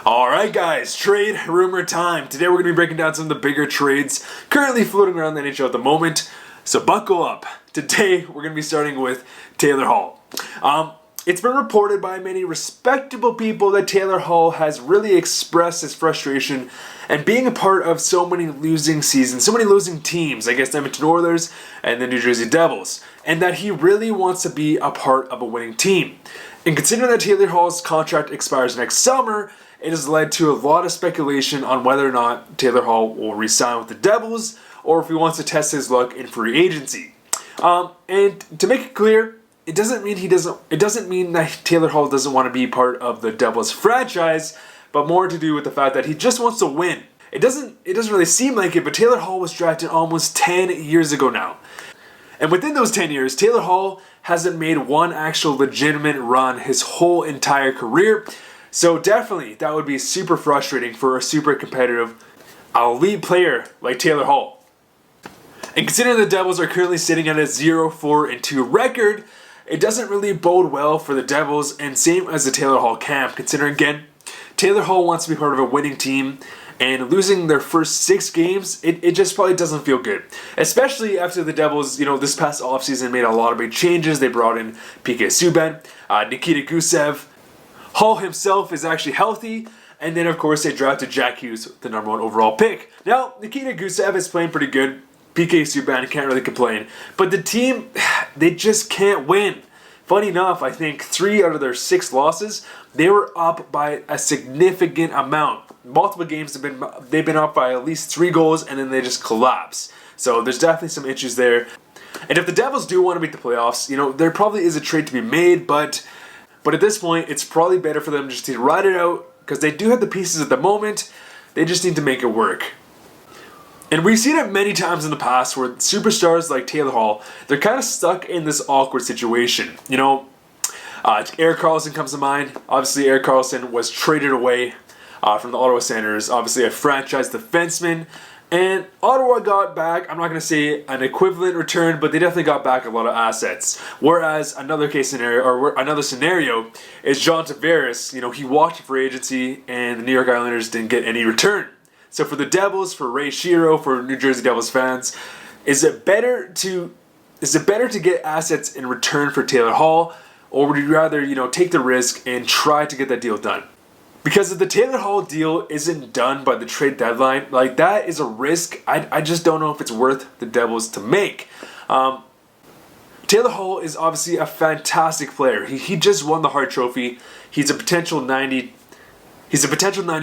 Alright guys, trade rumor time. Today we're going to be breaking down some of the bigger trades currently floating around the NHL at the moment. So buckle up. Today we're going to be starting with Taylor Hall. It's been reported by many respectable people that Taylor Hall has really expressed his frustration and being a part of so many losing seasons, so many losing teams, I guess the Edmonton Oilers and the New Jersey Devils, and that he really wants to be a part of a winning team. And considering that Taylor Hall's contract expires next summer, it has led to a lot of speculation on whether or not Taylor Hall will re-sign with the Devils or if he wants to test his luck in free agency. And to make it clear, it doesn't mean that Taylor Hall doesn't want to be part of the Devils franchise, but more to do with the fact that he just wants to win. It doesn't really seem like it, but Taylor Hall was drafted almost 10 years ago now. And within those 10 years, Taylor Hall hasn't made one actual legitimate run his whole entire career. So definitely, that would be super frustrating for a super competitive elite player like Taylor Hall. And considering the Devils are currently sitting at a 0-4-2 record, it doesn't really bode well for the Devils, and same as the Taylor Hall camp, considering again, Taylor Hall wants to be part of a winning team, and losing their first 6 games, it just probably doesn't feel good. Especially after the Devils, this past offseason made a lot of big changes. They brought in PK Subban, Nikita Gusev. Hall himself is actually healthy, and then of course they drafted Jack Hughes, the number 1 overall pick. Now, Nikita Gusev is playing pretty good. PK Subban can't really complain. But the team, they just can't win. Funny enough, I think 3 out of their 6 losses, they were up by a significant amount. Multiple games they've been up by at least 3 goals, and then they just collapse. So there's definitely some issues there. And if the Devils do want to make the playoffs, there probably is a trade to be made, but at this point, it's probably better for them just to ride it out, because they do have the pieces at the moment. They just need to make it work. And we've seen it many times in the past where superstars like Taylor Hall, they're kind of stuck in this awkward situation. Erik Karlsson comes to mind. Obviously, Erik Karlsson was traded away from the Ottawa Senators. Obviously, a franchise defenseman. And Ottawa got back, I'm not going to say an equivalent return, but they definitely got back a lot of assets. Whereas another scenario is John Tavares. He walked to free agency, and the New York Islanders didn't get any return. So for the Devils, for Ray Shero, for New Jersey Devils fans, is it better to get assets in return for Taylor Hall, or would you rather take the risk and try to get that deal done? Because if the Taylor Hall deal isn't done by the trade deadline, that is a risk I just don't know if it's worth the Devils to make. Taylor Hall is obviously a fantastic player. He just won the Hart Trophy. He's a potential 90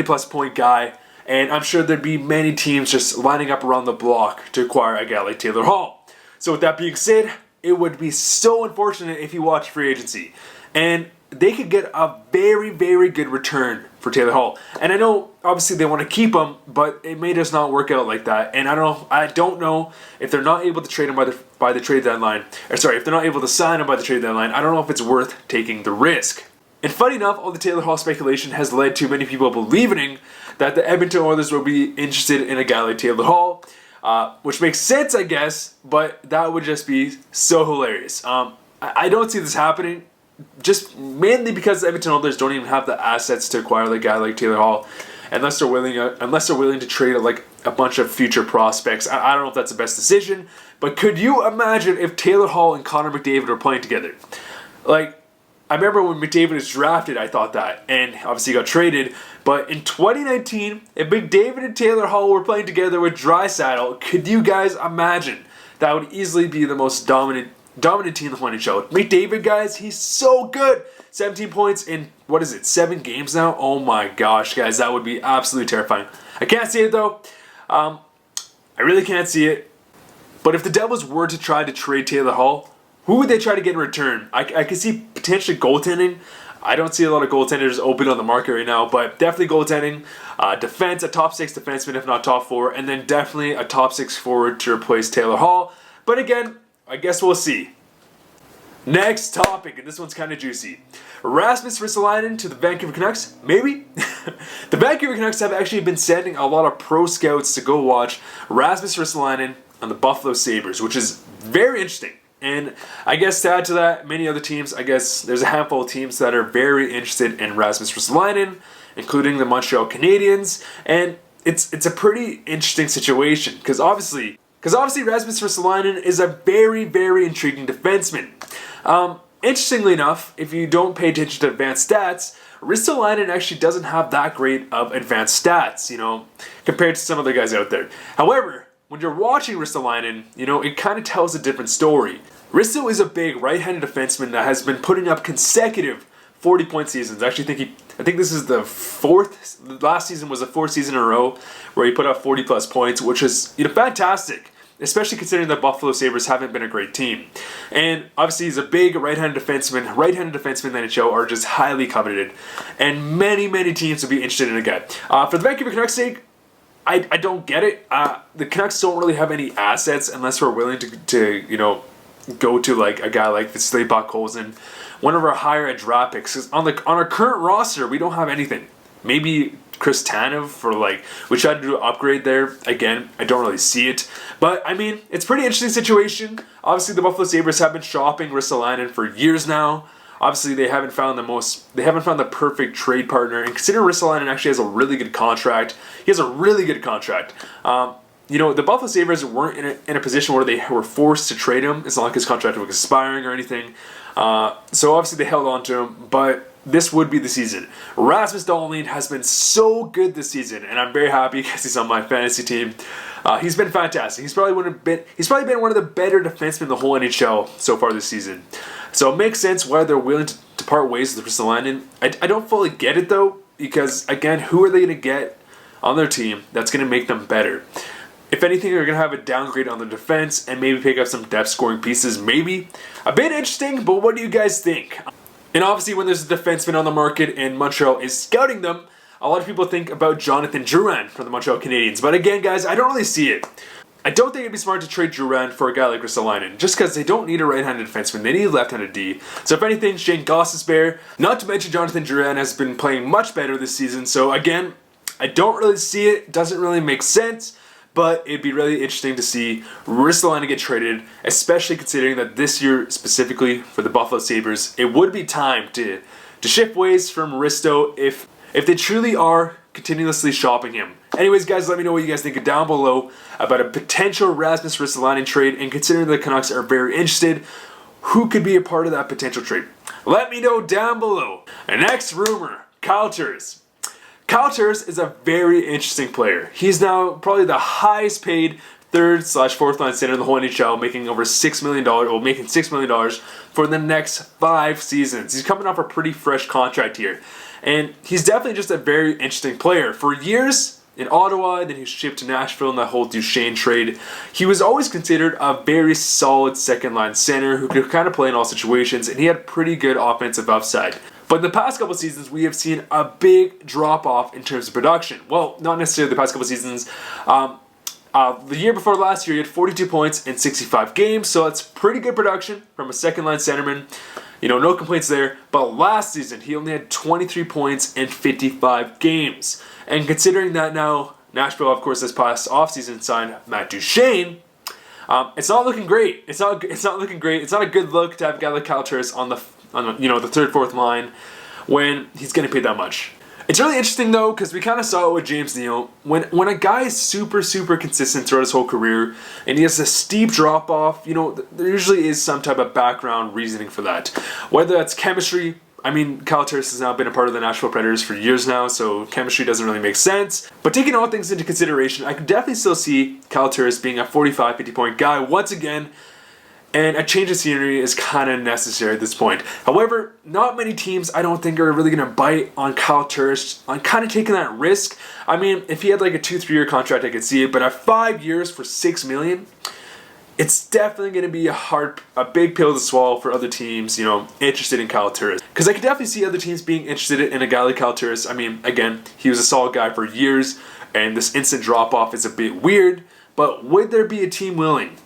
plus point guy, and I'm sure there'd be many teams just lining up around the block to acquire a guy like Taylor Hall. So with that being said, it would be so unfortunate if he walked free agency. And they could get a very, very good return for Taylor Hall. And I know, obviously, they want to keep him, but it may just not work out like that. And I don't know if they're not able to trade him by the trade deadline. If they're not able to sign him by the trade deadline, I don't know if it's worth taking the risk. And funny enough, all the Taylor Hall speculation has led to many people believing that the Edmonton Oilers will be interested in a guy like Taylor Hall, which makes sense, I guess, but that would just be so hilarious. I don't see this happening. Just mainly because the Edmonton Oilers don't even have the assets to acquire a guy like Taylor Hall, unless they're willing to trade a bunch of future prospects. I don't know if that's the best decision, but could you imagine if Taylor Hall and Connor McDavid were playing together? I remember when McDavid was drafted, I thought that, and obviously he got traded. But in 2019, if McDavid and Taylor Hall were playing together with Draisaitl, could you guys imagine? That would easily be the most dominant team in the NHL. McDavid, guys, he's so good. 17 points in, 7 games now? Oh my gosh, guys, that would be absolutely terrifying. I can't see it, though. I really can't see it. But if the Devils were to try to trade Taylor Hall, who would they try to get in return? I could see potentially goaltending. I don't see a lot of goaltenders open on the market right now, but definitely goaltending. Defense, a top 6 defenseman, if not top 4, and then definitely a top 6 forward to replace Taylor Hall. But again, I guess we'll see. Next topic, and this one's kind of juicy. Rasmus Ristolainen to the Vancouver Canucks? Maybe? The Vancouver Canucks have actually been sending a lot of pro scouts to go watch Rasmus Ristolainen on the Buffalo Sabres, which is very interesting. And I guess to add to that, many other teams, I guess there's a handful of teams that are very interested in Rasmus Ristolainen. including the Montreal Canadiens, and it's a pretty interesting situation because obviously Rasmus Ristolainen is a very, very intriguing defenseman. Interestingly enough, if you don't pay attention to advanced stats, Ristolainen actually doesn't have that great of advanced stats, compared to some other guys out there. However, when you're watching Ristolainen, it kind of tells a different story. Risto is a big right-handed defenseman that has been putting up consecutive 40-point seasons. I think this is the fourth. Last season was the fourth season in a row where he put up 40+ points, which is fantastic, especially considering the Buffalo Sabres haven't been a great team. And obviously he's a big right-handed defenseman. Right-handed defensemen in the NHL are just highly coveted, and many, many teams would be interested in a guy. For the Vancouver Canucks' sake, I don't get it. The Canucks don't really have any assets unless we're willing to go to like a guy like Vasily Podkolzin, one of our higher edge draft picks. 'Cause on our current roster, we don't have anything. Maybe Chris Tanev we tried to do an upgrade there. Again, I don't really see it. But I mean, it's a pretty interesting situation. Obviously, the Buffalo Sabres have been shopping Ristolainen for years now. Obviously, they haven't found the perfect trade partner. And considering Ristolainen actually has a really good contract, the Buffalo Sabres weren't in a position where they were forced to trade him. It's not like his contract was expiring or anything. So obviously they held on to him, but this would be the season. Rasmus Dahlin has been so good this season, and I'm very happy because he's on my fantasy team. He's been fantastic. He's probably been one of the better defensemen in the whole NHL so far this season. So it makes sense why they're willing to part ways with Ristolainen. I don't fully get it though, because again, who are they going to get on their team that's going to make them better? If anything, they're going to have a downgrade on the defense and maybe pick up some depth scoring pieces. Maybe. A bit interesting, but what do you guys think? And obviously when there's a defenseman on the market and Montreal is scouting them, a lot of people think about Jonathan Drouin from the Montreal Canadiens. But again, guys, I don't really see it. I don't think it'd be smart to trade Drouin for a guy like Ristolainen, just because they don't need a right-handed defenseman, they need a left-handed D. So if anything, Shane Gostisbehere, not to mention Jonathan Drouin, has been playing much better this season. So again, I don't really see it, doesn't really make sense. But it'd be really interesting to see Ristolainen get traded, especially considering that this year, specifically for the Buffalo Sabres, it would be time to shift ways from Risto if they truly are continuously shopping him. Anyways, guys, let me know what you guys think down below about a potential Rasmus Ristolainen trade, and considering the Canucks are very interested, who could be a part of that potential trade? Let me know down below. And next rumor, Kyle Turris. Kyle Turris is a very interesting player. He's now probably the highest paid third/fourth line center in the whole NHL, making over $6 million, making $6 million for the next 5 seasons. He's coming off a pretty fresh contract here. And he's definitely just a very interesting player. For years in Ottawa, then he was shipped to Nashville in that whole Duchesne trade. He was always considered a very solid second line center who could kind of play in all situations, and he had pretty good offensive upside. But in the past couple seasons, we have seen a big drop-off in terms of production. Well, not necessarily the past couple seasons. The year before last year, he had 42 points in 65 games, so that's pretty good production from a second-line centerman. No complaints there. But last season, he only had 23 points in 55 games. And considering that now, Nashville, of course, this past offseason signed Matt Duchesne, it's not looking great. It's not looking great. It's not a good look to have a guy like Kyle Turris on the third, fourth line when he's getting paid that much. It's really interesting though, because we kind of saw it with James Neal. When a guy is super, super consistent throughout his whole career and he has a steep drop off, there usually is some type of background reasoning for that. Whether that's chemistry. I mean, Kyle Turris has now been a part of the Nashville Predators for years now, so chemistry doesn't really make sense. But taking all things into consideration, I could definitely still see Kyle Turris being a 45, 50-point guy once again. And a change of scenery is kind of necessary at this point. However, not many teams, I don't think, are really going to bite on Kyle Turris, on kind of taking that risk. I mean, if he had like a 2-3 year contract, I could see it. But at 5 years for $6 million, it's definitely going to be a big pill to swallow for other teams, interested in Kyle Turris. Because I could definitely see other teams being interested in a guy like Kyle Turris. I mean, again, he was a solid guy for years, and this instant drop-off is a bit weird. But would there be a team willing?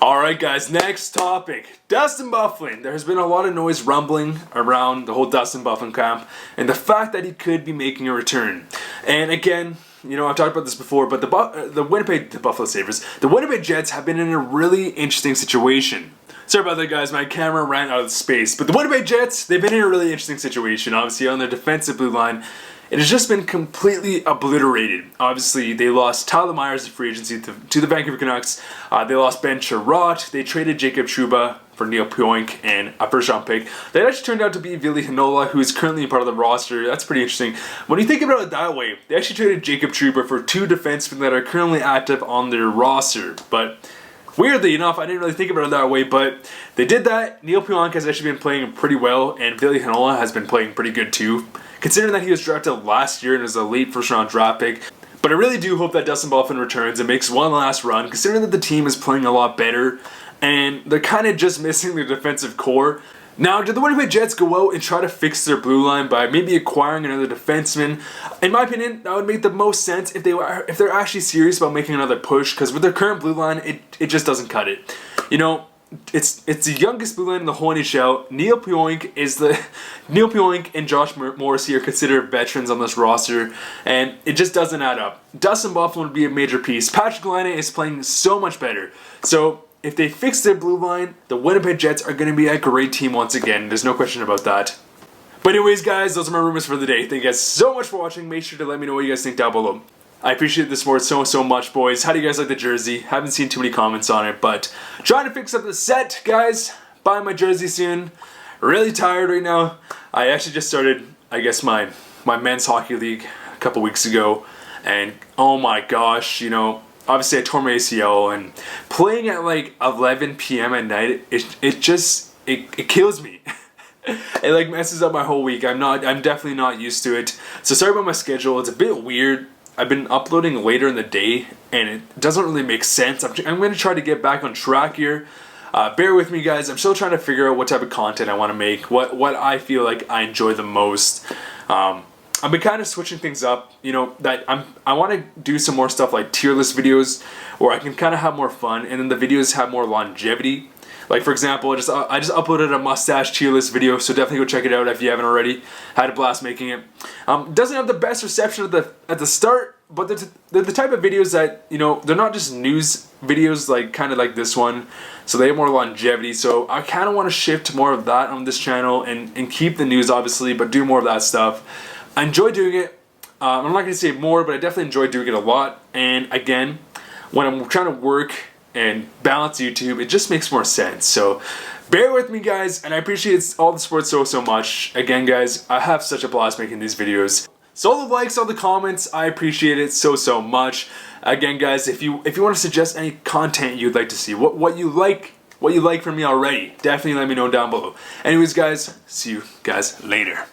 Alright guys, next topic. Dustin Byfuglien. There has been a lot of noise rumbling around the whole Dustin Byfuglien camp and the fact that he could be making a return. And again, I've talked about this before, but the Buffalo Sabres, the Winnipeg Jets have been in a really interesting situation. Sorry about that, guys. My camera ran out of space. But the Winnipeg Jets, they've been in a really interesting situation. Obviously, on their defensive blue line, it has just been completely obliterated. Obviously, they lost Tyler Myers at free agency to the Vancouver Canucks. They lost Ben Sherratt. They traded Jacob Trouba for Neil Pionk and a first-round pick. That actually turned out to be Byfuglien, who is currently part of the roster. That's pretty interesting. When you think about it that way, they actually traded Jacob Trouba for 2 defensemen that are currently active on their roster. But weirdly enough, I didn't really think about it that way, but they did that. Neil Pionk has actually been playing pretty well, and Byfuglien has been playing pretty good too, considering that he was drafted last year and was a late first-round draft pick. But I really do hope that Dustin Byfuglien returns and makes one last run, considering that the team is playing a lot better, and they're kind of just missing their defensive core. Now, did the Winnipeg Jets go out and try to fix their blue line by maybe acquiring another defenseman? In my opinion, that would make the most sense if they're actually serious about making another push, because with their current blue line, it just doesn't cut it. You know, it's the youngest blue line in the whole NHL. Neil Pionk and Josh Morrissey are considered veterans on this roster, and it just doesn't add up. Dustin Byfuglien would be a major piece. Patrick Laine is playing so much better. So if they fix their blue line, the Winnipeg Jets are going to be a great team once again. There's no question about that. But anyways, guys, those are my rumors for the day. Thank you guys so much for watching. Make sure to let me know what you guys think down below. I appreciate the support so much, boys. How do you guys like the jersey? Haven't seen too many comments on it, but trying to fix up the set, guys. Buying my jersey soon. Really tired right now. I actually just started, I guess, my men's hockey league a couple weeks ago, and oh my gosh, you know, obviously I tore my ACL, and playing at like 11 p.m. at night, it kills me. It like messes up my whole week. I'm definitely not used to it. So sorry about my schedule. It's a bit weird. I've been uploading later in the day, and it doesn't really make sense. I'm going to try to get back on track here. Bear with me, guys. I'm still trying to figure out what type of content I want to make, what I feel like I enjoy the most. I've been kind of switching things up, you know, that I want to do some more stuff like tier list videos where I can kind of have more fun, and then the videos have more longevity. Like, for example, I just uploaded a mustache tier list video, so definitely go check it out if you haven't already. Had a blast making it. Doesn't have the best reception at the start, but they're the type of videos that, you know, they're not just news videos like kind of like this one, so they have more longevity. So I kind of want to shift to more of that on this channel and keep the news, obviously, but do more of that stuff. I enjoy doing it. I'm not going to say more, but I definitely enjoy doing it a lot. And again, when I'm trying to work and balance YouTube, it just makes more sense. So bear with me, guys, and I appreciate all the support so much. Again, guys, I have such a blast making these videos. So all the likes, all the comments, I appreciate it so much. Again, guys, if you want to suggest any content you'd like to see, what you like from me already, definitely let me know down below. Anyways, guys, see you guys later.